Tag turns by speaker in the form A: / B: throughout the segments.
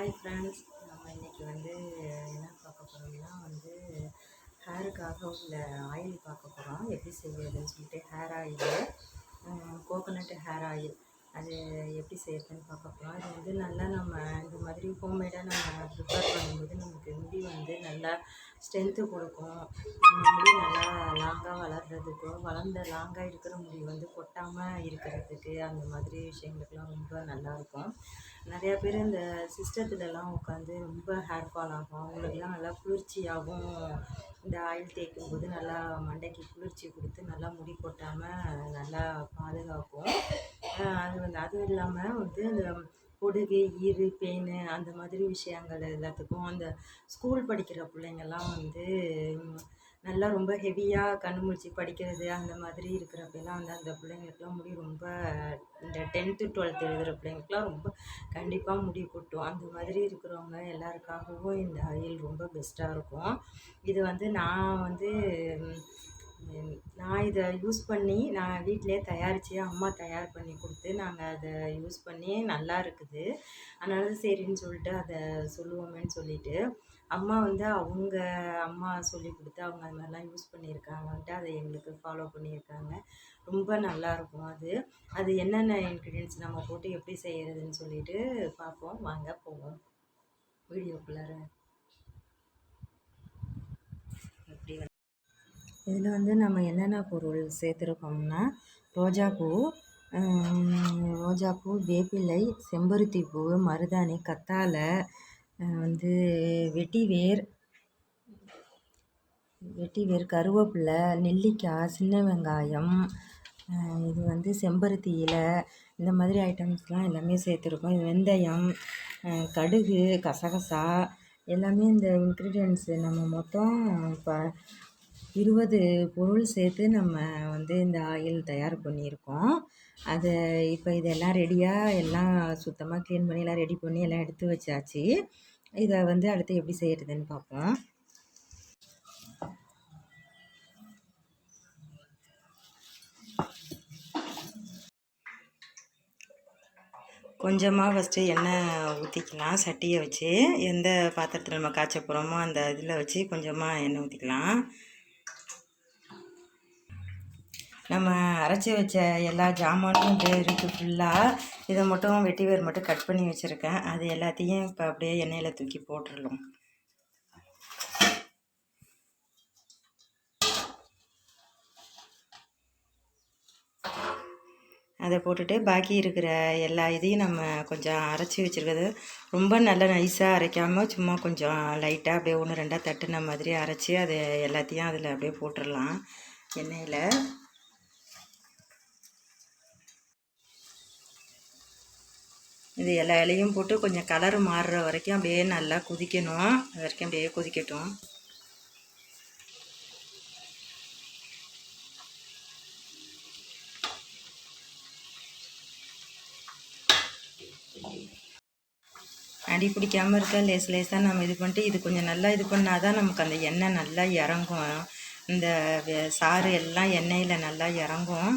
A: Hi friends, நம்ம இன்றைக்கி என்ன பார்க்க போகிறோம்னா ஹேருக்காக உள்ள ஆயில் பார்க்க போகிறோம். எப்படி செய்யறதுன்னு சொல்லிட்டு hair oil, coconut hair oil அது எப்படி செய்யறதுன்னு பார்க்க போகிறோம். இது நல்லா நம்ம இந்த மாதிரி ஹோம்மேடாக நம்ம ப்ரிப்பேர் பண்ணும்போது நமக்கு முடி நல்லா ஸ்ட்ரென்த்து கொடுக்கும். நம்ம முடி நல்லா லாங்காக வளர்கிறதுக்கும் வளர்ந்த லாங்காக இருக்கிற முடி கொட்டாமல் இருக்கிறதுக்கு அந்த மாதிரி விஷயங்களுக்கெல்லாம் ரொம்ப நல்லாயிருக்கும். நிறையா பேர் இந்த சிஸ்டத்துலலாம் உட்காந்து ரொம்ப ஹேர் ஃபால் ஆகும். அவங்களுக்குலாம் நல்லா குளிர்ச்சியாகவும் இந்த ஆயில் தேய்க்கும்போது நல்லா மண்டைக்கு குளிர்ச்சி கொடுத்து நல்லா முடி கொட்டாமல் நல்லா பாதுகாக்கும். அதுவும் இல்லாமல் இந்த பொடுகு, ஈறு, பேன் அந்த மாதிரி விஷயங்கள் எல்லாத்துக்கும் அந்த ஸ்கூல் படிக்கிற பிள்ளைங்கள்லாம் நல்லா ரொம்ப ஹெவியாக கண்ணு முழிச்சு படிக்கிறது அந்த மாதிரி இருக்கிறப்பெல்லாம் அந்த பிள்ளைங்களுக்குலாம் முடி ரொம்ப இந்த 10th 12th எழுதுகிற பிள்ளைங்களுக்குலாம் ரொம்ப கண்டிப்பாக முடி கொட்டும். அந்த மாதிரி இருக்கிறவங்க எல்லாருக்காகவும் இந்த ஆயில் ரொம்ப பெஸ்ட்டாக இருக்கும். இது நான் இதை யூஸ் பண்ணி நான் வீட்டிலே தயாரித்து அம்மா தயார் பண்ணி கொடுத்து நாங்கள் அதை யூஸ் பண்ணி நல்லா இருக்குது. அதனால சரின்னு சொல்லிட்டு அதை சொல்லுவோமேன்னு சொல்லிட்டு அம்மா அவங்க அம்மா சொல்லி கொடுத்து அவங்க அது மாதிரிலாம் யூஸ் பண்ணியிருக்காங்கன்ட்டு அதை எங்களுக்கு ஃபாலோ பண்ணியிருக்காங்க. ரொம்ப நல்லாயிருக்கும். அது என்னென்ன இன்க்ரீடியன்ட்ஸ் நம்ம போட்டு எப்படி செய்கிறதுன்னு சொல்லிட்டு பார்ப்போம். வாங்க போவோம் வீடியோக்குள்ளார. எப்படி இதில் நம்ம என்னென்ன பொருள் சேர்த்துருக்கோம்னா ரோஜாப்பூ, வேப்பிலை, செம்பருத்தி பூ, மருதாணி, கத்தாழை, வெட்டிவேர், கருவேப்பிலை, நெல்லிக்காய், சின்ன வெங்காயம், இது செம்பருத்தி இலை, இந்த மாதிரி ஐட்டம்ஸ்லாம் எல்லாமே சேர்த்துருக்கோம். இது வெந்தயம், கடுகு, கசகசா எல்லாமே இந்த இன்க்ரீடியன்ட்ஸு நம்ம மொத்தம் இப்போ 20 பொருள் சேர்த்து நம்ம இந்த ஆயில் தயார் பண்ணியிருக்கோம். இப்போ இதெல்லாம் ரெடியாக எல்லாம் சுத்தமாக க்ளீன் பண்ணி எல்லாம் ரெடி பண்ணி எல்லாம் எடுத்து வச்சாச்சு. இதை அடுத்து எப்படி செய்கிறதுன்னு பார்ப்போம். கொஞ்சமாக ஃபஸ்ட்டு எண்ணெய் ஊற்றிக்கலாம். சட்டியை வச்சு எந்த பாத்திரத்தில் நம்ம காய்ச்ச போகிறோமோ அந்த இதில் வச்சு கொஞ்சமாக எண்ணெய் ஊற்றிக்கலாம். நம்ம அரைச்சி வச்ச எல்லா ஜாமானும் இருக்குது ஃபுல்லாக. இதை மட்டும் வெட்டிவேர் மட்டும் கட் பண்ணி வச்சுருக்கேன். அது எல்லாத்தையும் இப்போ அப்படியே எண்ணெயில் தூக்கி போட்டுடலாம். அதை போட்டுட்டு பாக்கி இருக்கிற எல்லா இதையும் நம்ம கொஞ்சம் அரைச்சி வச்சுருக்கிறது ரொம்ப நல்லா நைஸாக அரைக்காமல் சும்மா கொஞ்சம் லைட்டாக அப்படியே 1 2 தட்டுன மாதிரி அரைச்சி அதை எல்லாத்தையும் அதில் அப்படியே போட்டுடலாம் எண்ணெயில். இது எல்லா இலையும் போட்டு கொஞ்சம் கலர் மாறுற வரைக்கும் அப்படியே நல்லா கொதிக்கணும். அது வரைக்கும் அப்படியே கொதிக்கட்டும். அடி பிடிக்காமல் இருக்க லேசாக நம்ம இது பண்ணிட்டு இது கொஞ்சம் நல்லா இது பண்ணால் தான் நமக்கு அந்த எண்ணெய் நல்லா இறங்கும். இந்த சாறு எல்லாம் எண்ணெயில் நல்லா இறங்கும்.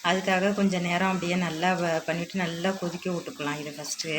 A: அதுக்காக கொஞ்சம் நேரம் அப்படியே நல்லா பண்ணிவிட்டு நல்லா கொதிக்க விட்டுக்கலாம். இது ஃபஸ்ட்டு